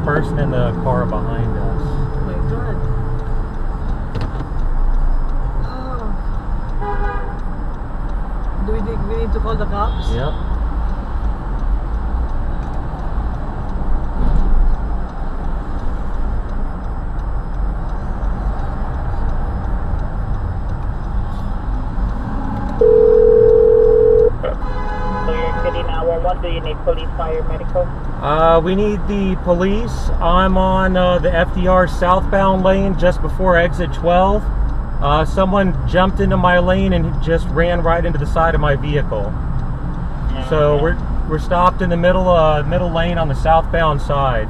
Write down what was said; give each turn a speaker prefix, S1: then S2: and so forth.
S1: person in the car behind us.
S2: Oh my God. Oh. Do we need to call the cops?
S1: Yep.
S3: Do you need police, fire, medical?
S1: We need the police. I'm on the FDR Southbound lane just before exit 12. Someone jumped into my lane and just ran right into the side of my vehicle. So we're stopped in the middle lane on the southbound side.